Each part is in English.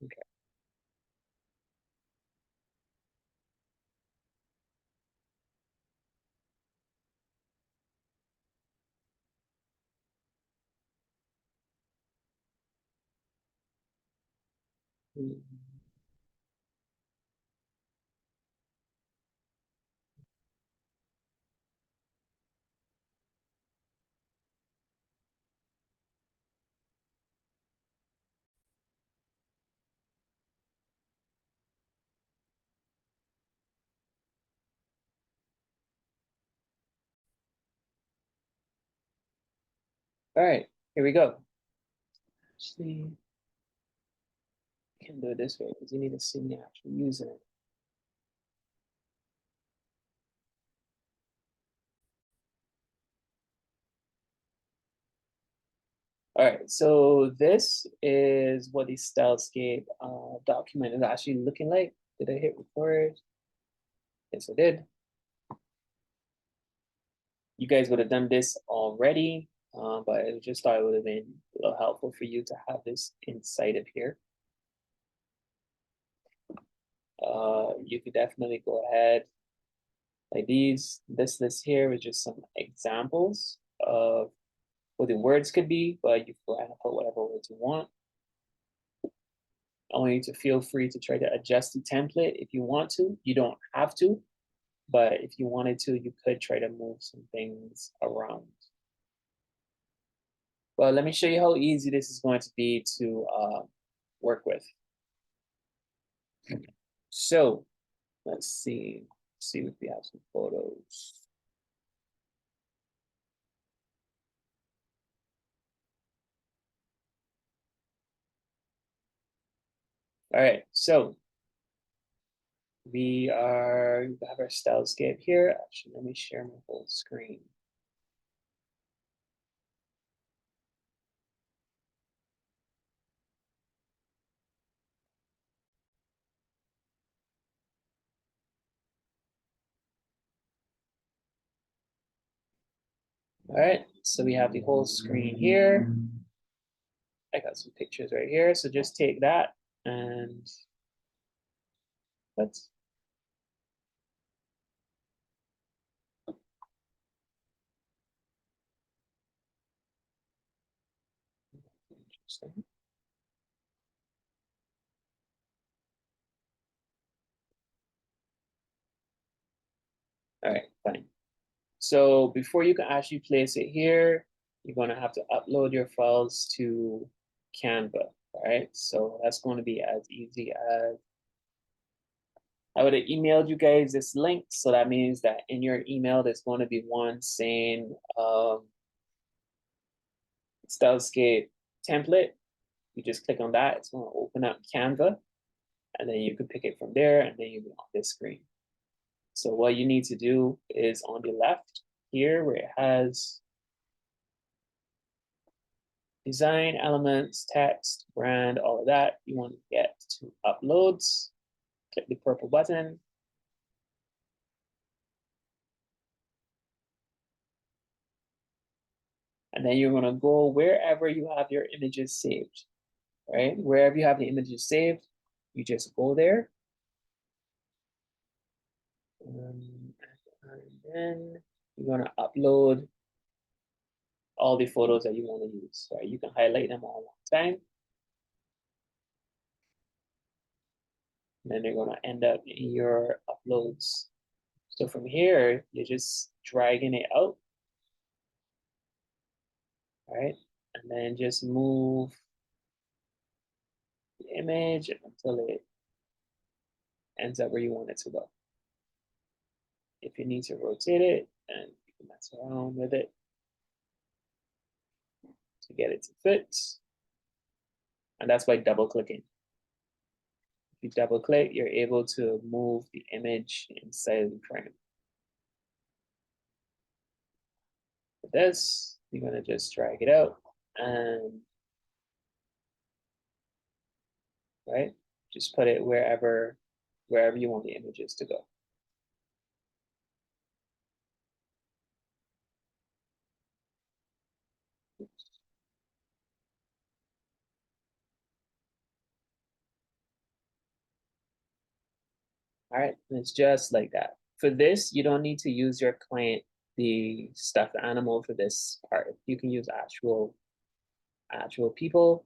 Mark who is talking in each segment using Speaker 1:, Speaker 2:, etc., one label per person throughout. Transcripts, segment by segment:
Speaker 1: Okay. Mm. All right, here we go. Actually, you can do it this way because you need to see me actually using it. All right, so this is what the Stylescape document is actually looking like. Did I hit record? Yes, I did. You guys would have done this already, but I just thought it would have been a little helpful for you to have this inside of here. You could definitely go ahead like these. This list here is just some examples of what the words could be, but you can go ahead and put whatever words you want. I want you to feel free to try to adjust the template if you want to. You don't have to, but if you wanted to, you could try to move some things around. But let me show you how easy this is going to be to work with. So let's see if we have some photos. All right, so we have our Stylescape here. Actually, let me share my whole screen. All right, so we have the whole screen here. I got some pictures right here. So just take that and let's. Interesting. All right, fine. So before you can actually place it here, you're going to have to upload your files to Canva. All right, so that's going to be as easy as I would have emailed you guys this link. So that means that in your email, there's going to be one saying Stylescape template. You just click on that. It's going to open up Canva. And then you can pick it from there. And then you'll be on this screen. So what you need to do is on the left here where it has design, elements, text, brand, all of that, you want to get to uploads. Click the purple button. And then you're going to go wherever you have your images saved, right? Wherever you have the images saved, you just go there. And then you're going to upload all the photos that you want to use, right? You can highlight them all one time. And then they're going to end up in your uploads. So from here, you're just dragging it out, right? And then just move the image until it ends up where you want it to go. If you need to rotate it, and you can mess around with it to get it to fit. And that's by double clicking. If you double click, you're able to move the image inside of the frame. For this, you're going to just drag it out and right, just put it wherever you want the images to go. All right, and it's just like that. For this, you don't need to use your client, the stuffed animal for this part. You can use actual people.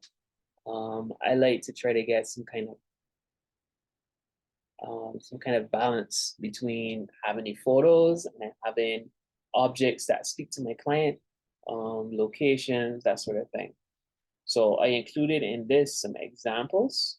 Speaker 1: I like to try to get some kind of balance between having the photos and having objects that speak to my client, locations, that sort of thing. So I included in this some examples.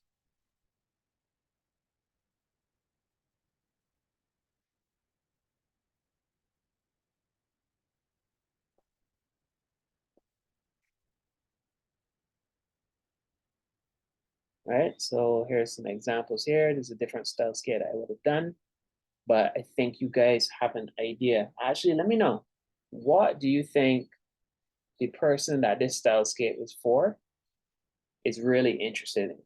Speaker 1: Right, so here's some examples here. There's a different style skate I would have done, but I think you guys have an idea. Actually, let me know, what do you think the person that this style skate was for is really interested in?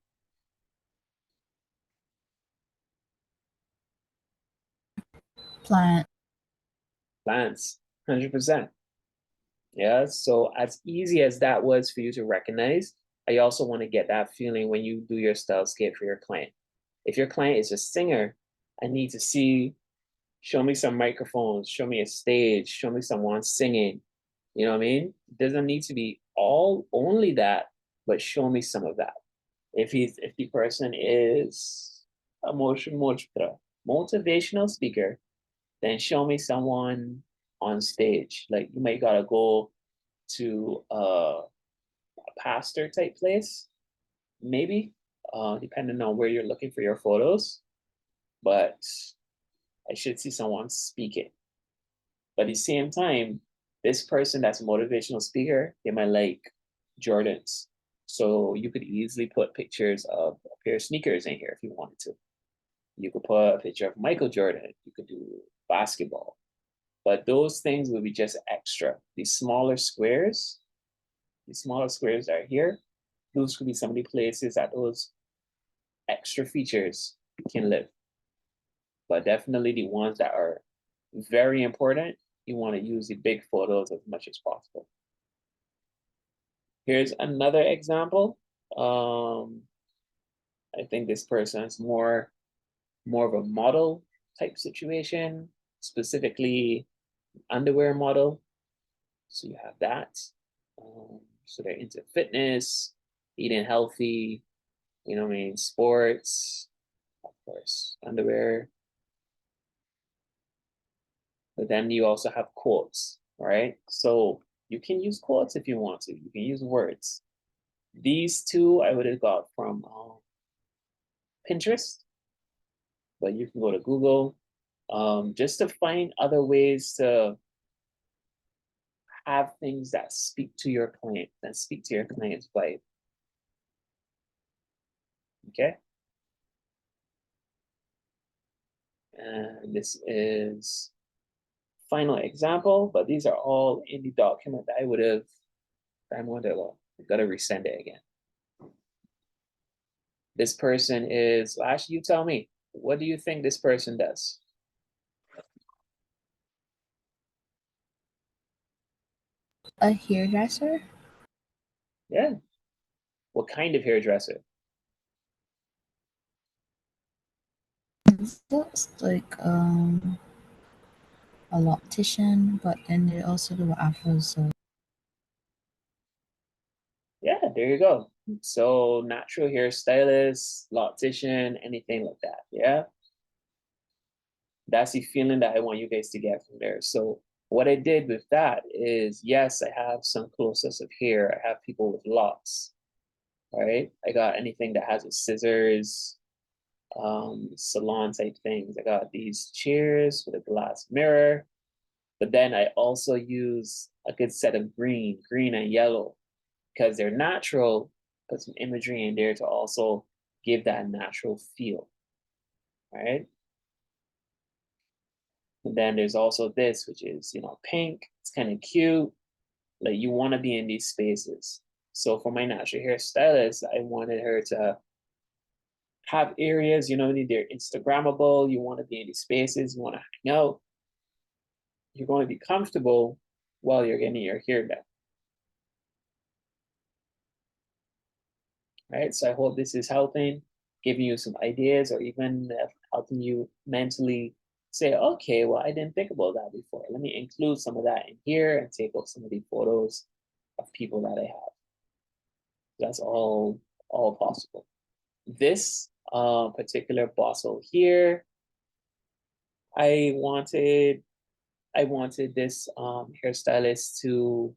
Speaker 2: Plant.
Speaker 1: Plants, 100%. Yeah, so as easy as that was for you to recognize, I also want to get that feeling when you do your stylescape for your client. If your client is a singer, I need to see, show me some microphones, show me a stage, show me someone singing. You know what I mean? It doesn't need to be only that, but show me some of that. If the person is a motivational speaker, then show me someone on stage. Like you might gotta go to a pastor type place, maybe, depending on where you're looking for your photos. But I should see someone speaking. But at the same time, this person that's a motivational speaker, they might like Jordans. So you could easily put pictures of a pair of sneakers in here if you wanted to. You could put a picture of Michael Jordan. You could do basketball. But those things will be just extra. These smaller squares are here. Those could be some of the places that those extra features can live. But definitely the ones that are very important, you want to use the big photos as much as possible. Here's another example. I think this person is more of a model type situation, specifically underwear model. So you have that. So they're into fitness, eating healthy, you know what I mean, sports, of course, underwear. But then you also have quotes, right? So you can use quotes if you want to. You can use words. These two I would have got from Pinterest, but you can go to Google just to find other ways to have things that speak to your client, that speak to your client's vibe. Okay. And this is final example, but these are all in the document that I would have. I'm going to gotta resend it again. This person is, well, actually, you tell me, what do you think this person does?
Speaker 2: A hairdresser?
Speaker 1: Yeah. What kind of hairdresser?
Speaker 2: It looks like a optician, but then they also do afros. So
Speaker 1: Yeah, there you go. So natural hairstylist, optician, anything like that. Yeah. That's the feeling that I want you guys to get from there. So what I did with that is, yes, I have some close-ups of hair. I have people with locks. All right. I got anything that has a scissors, salon type things. I got these chairs with a glass mirror. But then I also use a good set of green and yellow, because they're natural. Put some imagery in there to also give that natural feel. All right. And then there's also this, which is, pink. It's kind of cute. Like you want to be in these spaces. So for my natural hair stylist, I wanted her to have areas, they're Instagrammable. You want to be in these spaces. You want to hang out. You're going to be comfortable while you're getting your hair done. Right? So I hope this is helping, giving you some ideas, or even helping you mentally say, okay, well, I didn't think about that before. Let me include some of that in here and take out some of the photos of people that I have. That's all possible. This particular bottle here, I wanted this hairstylist to,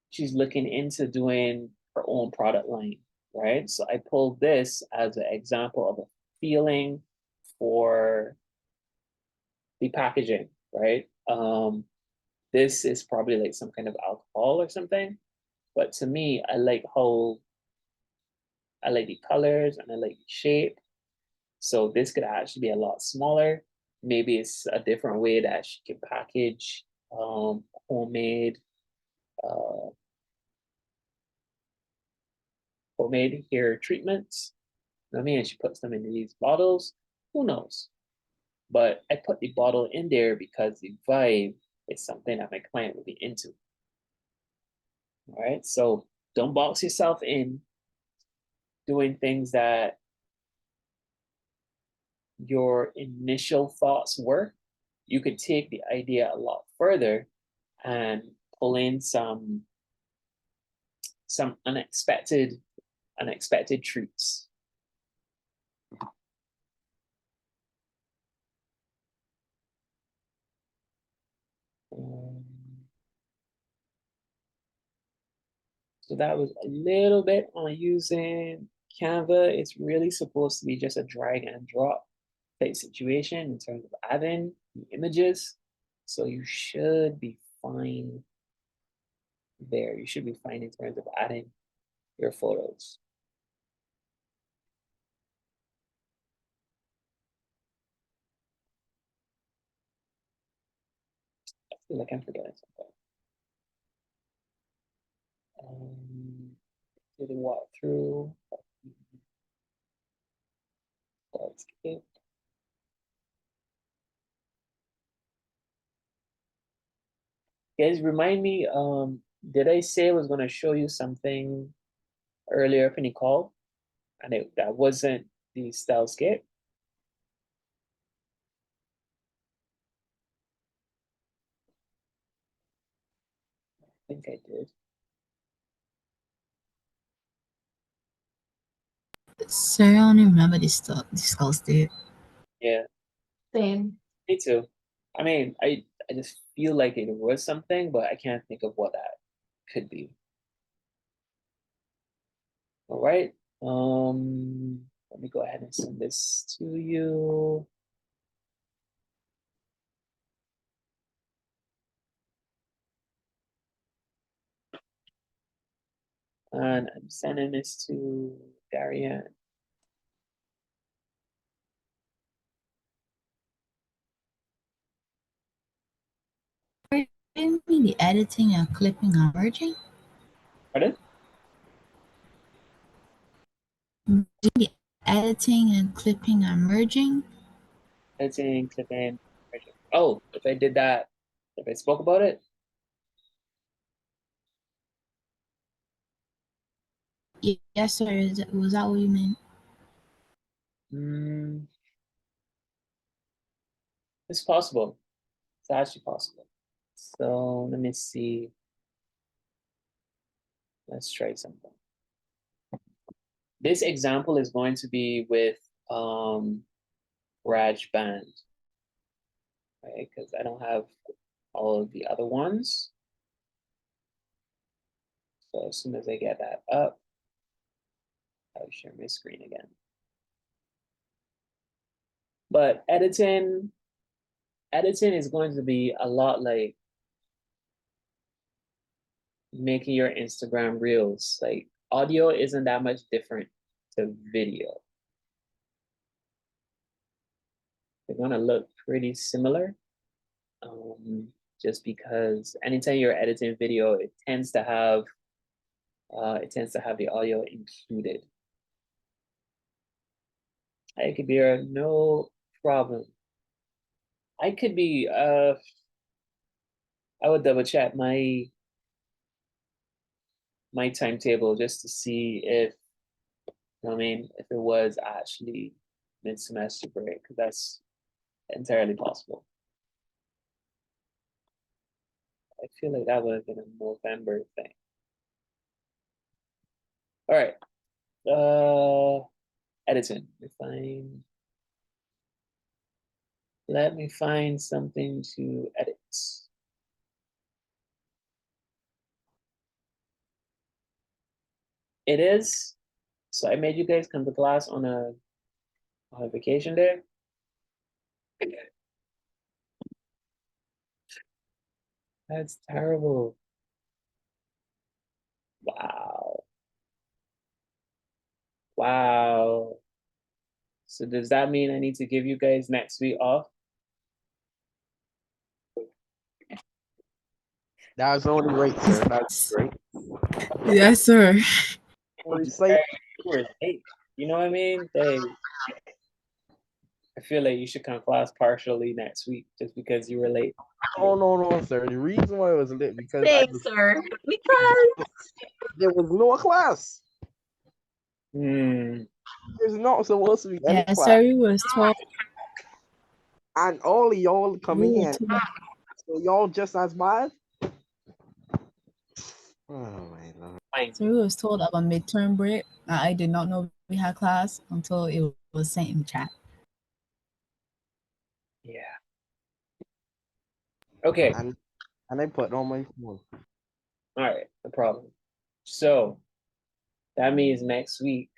Speaker 1: she's looking into doing her own product line, right? So I pulled this as an example of a feeling for the packaging, right? This is probably like some kind of alcohol or something, but to me, I like the colors and I like the shape. So this could actually be a lot smaller. Maybe it's a different way that she can package homemade hair treatments. You know what I mean? And she puts them in these bottles. Who knows? But I put the bottle in there because the vibe is something that my client would be into. All right. So don't box yourself in doing things that your initial thoughts were. You could take the idea a lot further and pull in some unexpected treats. So that was a little bit on using Canva. It's really supposed to be just a drag and drop type situation in terms of adding the images. So you should be fine there. You should be fine in terms of adding your photos. I feel like I'm forgetting something. Did a walkthrough. Stylescape. Guys, remind me, did I say I was going to show you something earlier when you called? And that wasn't the Stylescape. I think I did.
Speaker 2: So I don't even remember this skull state.
Speaker 1: Yeah.
Speaker 3: Same.
Speaker 1: Me too. I mean, I just feel like it was something, but I can't think of what that could be. All right. Let me go ahead and send this to you. And I'm sending this to Darian.
Speaker 2: Didn't mean the editing and clipping and merging?
Speaker 1: Pardon?
Speaker 2: The editing and clipping and merging?
Speaker 1: Editing, clipping. Oh, if I did that, if I spoke about it?
Speaker 2: Yes, sir. Was that what you meant?
Speaker 1: It's possible. It's actually possible. So let me see. Let's try something. This example is going to be with GarageBand, right? Because I don't have all of the other ones. So as soon as I get that up, I'll share my screen again. But editing is going to be a lot like making your Instagram reels. Like audio isn't that much different to video. They're gonna look pretty similar. Just because anytime you're editing video, it tends to have the audio included. I could be no problem. I could be I would double check my timetable just to see if, I mean, if it was actually mid-semester break, because that's entirely possible. I feel like that would have been a November thing. All right. Editing. Let me find something to edit. It is. So I made you guys come to class on a vacation day. That's terrible. Wow. Wow. So does that mean I need to give you guys next week off?
Speaker 3: That's only right, sir. That's great.
Speaker 2: Yes, sir.
Speaker 3: Only say
Speaker 1: You were late. You know what I mean? I feel like you should come class partially next week just because you were late.
Speaker 3: no, sir. The reason why I was late because
Speaker 4: Thanks, sir. Because
Speaker 3: there was no class.
Speaker 1: Hmm.
Speaker 3: There's not supposed to be any
Speaker 2: Yes,
Speaker 3: class.
Speaker 2: sir. We was told.
Speaker 3: And all of y'all
Speaker 2: We
Speaker 3: coming
Speaker 2: were
Speaker 3: in.
Speaker 2: told.
Speaker 3: So y'all just as bad? Oh my lord.
Speaker 1: Fine.
Speaker 2: So we was told about midterm break. I did not know we had class until it was sent in chat.
Speaker 1: Yeah. Okay.
Speaker 3: And I put on my phone.
Speaker 1: All right. No problem. So that means next week,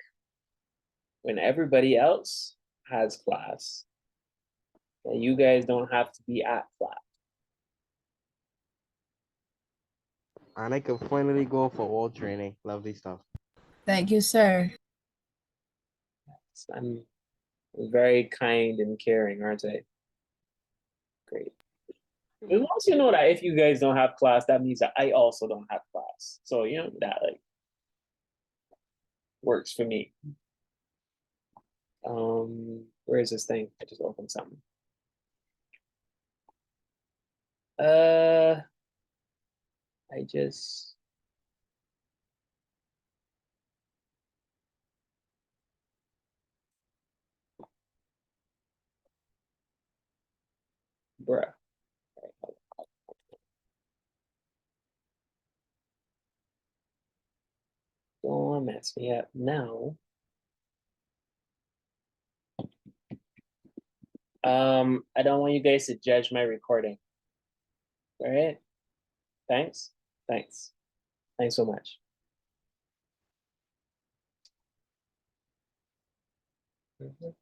Speaker 1: when everybody else has class, then you guys don't have to be at class.
Speaker 3: And I can finally go for wall training. Lovely stuff.
Speaker 2: Thank you, sir.
Speaker 1: I'm very kind and caring, aren't I? Great. As long as you know that if you guys don't have class, that means that I also don't have class. So you know that like works for me. Where is this thing? I just opened something. I just bruh. Don't mess me up now. I don't want you guys to judge my recording. All right? Thanks. Thanks. Thanks so much.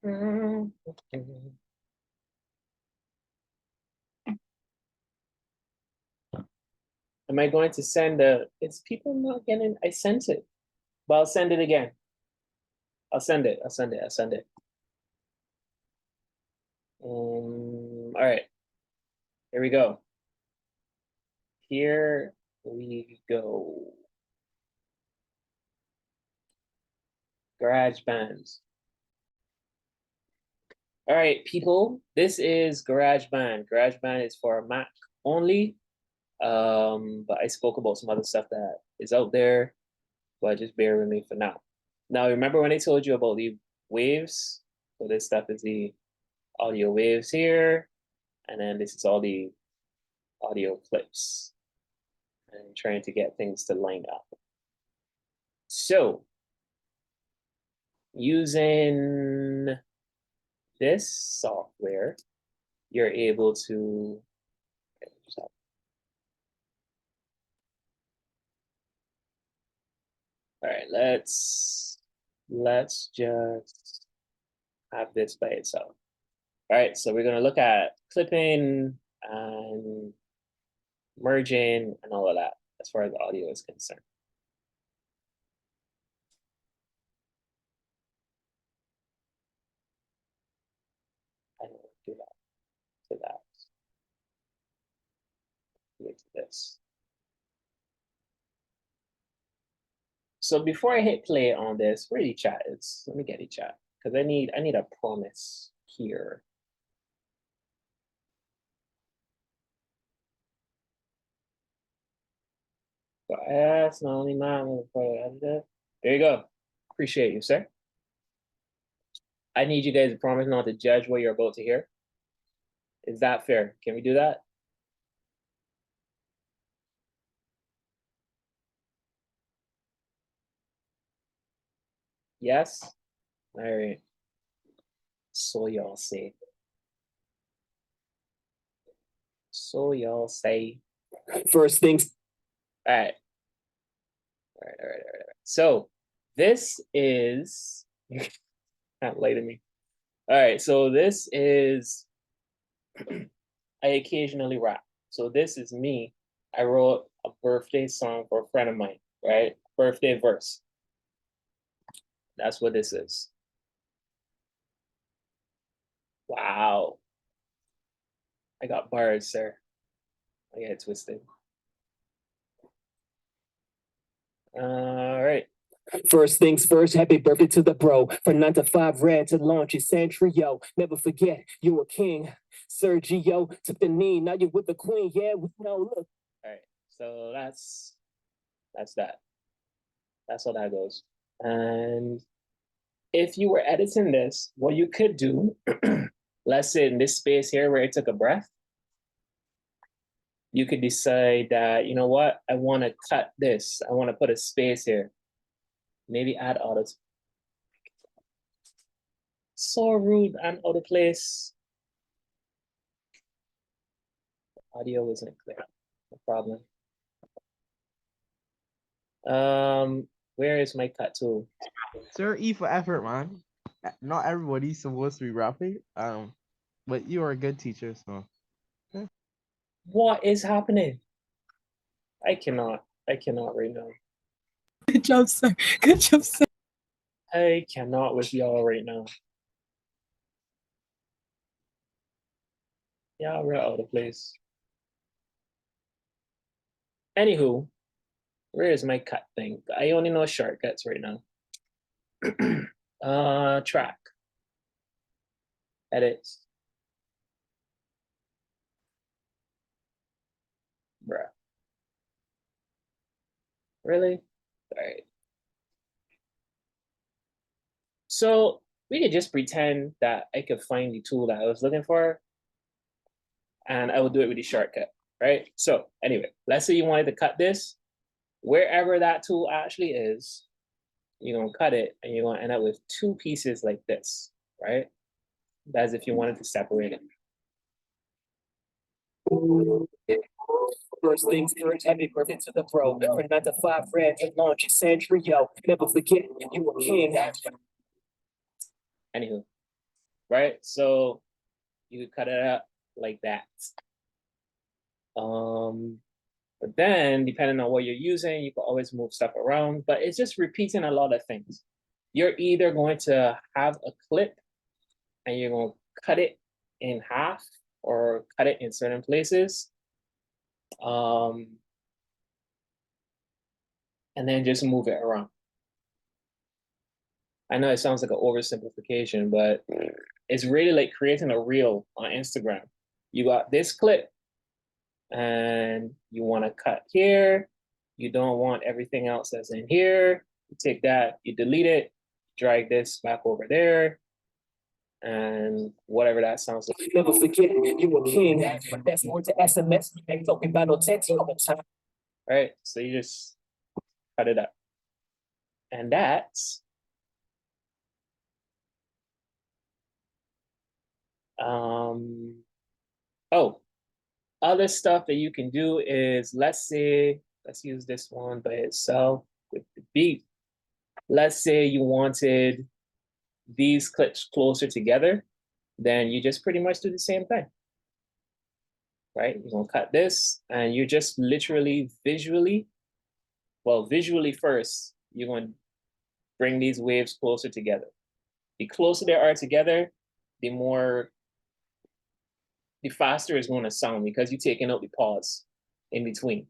Speaker 1: Am I going to send it's people not getting, I sent it, but I'll send it again. I'll send it. All right, here we go. Here we go. GarageBand. All right, people, this is GarageBand. GarageBand is for Mac only. But I spoke about some other stuff that is out there, but just bear with me for now. Now, remember when I told you about the waves? So this stuff is the audio waves here, and then this is all the audio clips. And trying to get things to line up. So, using this software, you're able to all right, let's just have this by itself. All right, so we're gonna look at clipping and merging and all of that as far as the audio is concerned. I don't do that to that. Do it to this. So before I hit play on this, where the chat is? Let me get the chat because I need a promise here. But that's not only mine. There you go. Appreciate you, sir. I need you guys to promise not to judge what you're about to hear. Is that fair? Can we do that? Yes? All right. So y'all say. So y'all say. First things. All right. All right. So this is not lie to me. All right. So this is I occasionally rap. So this is me. I wrote a birthday song for a friend of mine, right? Birthday verse. That's what this is. Wow. I got bars, sir. I get it twisted. All right. First things first, happy birthday to the bro. From 9 to 5 red to launch your century, yo. Never forget, you a king. Sergio took the knee, now you're with the queen. Yeah, we know, look. All right, so that's that. That's how that goes. And if you were editing this, what you could do, let's say in this space here where it took a breath, you could decide that, you know what, I want to cut this. I want to put a space here. Maybe add auto. So rude and out of place. Audio wasn't clear. No problem. Where is my cut tool?
Speaker 3: Sir, E for effort, man. Not everybody's supposed to be rapping. But you are a good teacher, so. Yeah.
Speaker 1: What is happening? I cannot right now.
Speaker 2: Good job, sir. Good job, sir.
Speaker 1: I cannot with y'all right now. Yeah, we're out of place. Anywho, where is my cut thing? I only know shortcuts right now. Track. Edit. Bruh. Really? All right. So we could just pretend that I could find the tool that I was looking for, and I will do it with the shortcut, right? So anyway, let's say you wanted to cut this. Wherever that tool actually is, you're gonna cut it, and you're gonna end up with two pieces like this, right? That's if you wanted to separate it. First things first, happy birthday to the bro. From 9 to 5 red and launch your century, yo. Never forget, you a king. Anywho, right? So you could cut it up like that. But then depending on what you're using, you can always move stuff around, but it's just repeating a lot of things. You're either going to have a clip and you're going to cut it in half or cut it in certain places. And then just move it around. I know it sounds like an oversimplification, but it's really like creating a reel on Instagram. You got this clip and you want to cut here. You don't want everything else that's in here. You take that, you delete it, drag this back over there, and whatever that sounds like. Never forget, you a king. That's more to SMS. Ain't talking about no text all the time. All right, so you just cut it up. And that's other stuff that you can do is, let's say, let's use this one by itself with the beat. Let's say you wanted these clips closer together, then you just pretty much do the same thing, right? You're gonna cut this and you're just literally visually first, you're gonna bring these waves closer together. The closer they are together, the faster it's going to sound because you're taking out the pause in between,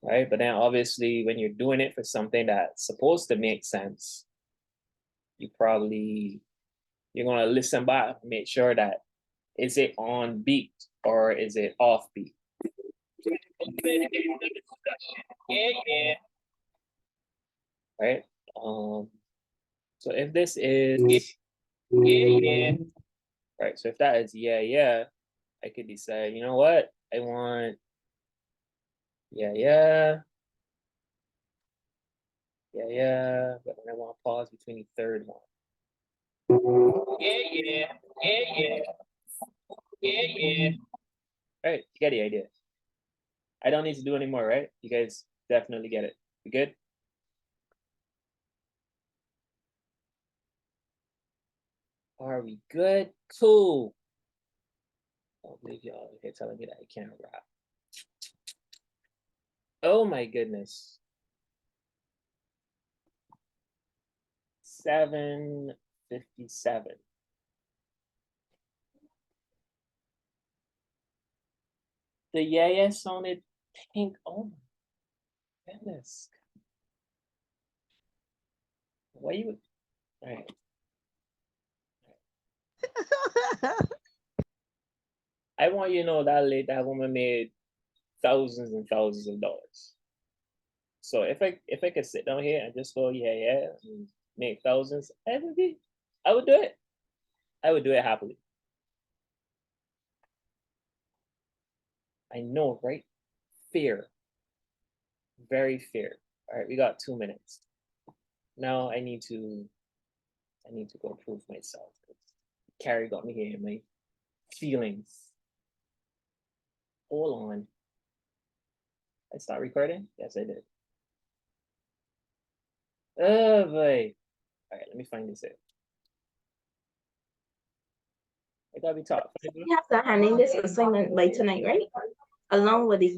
Speaker 1: right? But then obviously when you're doing it for something that's supposed to make sense, you're going to listen back, make sure that is it on beat or is it off beat? Yeah. Right? So if this is Yeah. Right, so if that is yeah, I could decide, you know what? I want yeah, but then I want to pause between the third one. Yeah. All right, you get the idea. I don't need to do any more, right? You guys definitely get it. We good? Are we good? Cool. I don't believe y'all here telling me that I can't rap. Oh my goodness. 7:57. The yeah sounded pink. Oh my goodness. Why you? All right. I want you to know that woman made thousands and thousands of dollars. So if I could sit down here and just go yeah and make thousands, I would do it. I would do it happily. I know, right? Fear. Very fear. All right, we got 2 minutes. Now I need to go prove myself. Carrie got me here in my feelings. Hold on. I start recording? Yes, I did. Oh boy. All right, let me find this out. I gotta be taught.
Speaker 4: We have to hand in this assignment by tonight, right? Along with the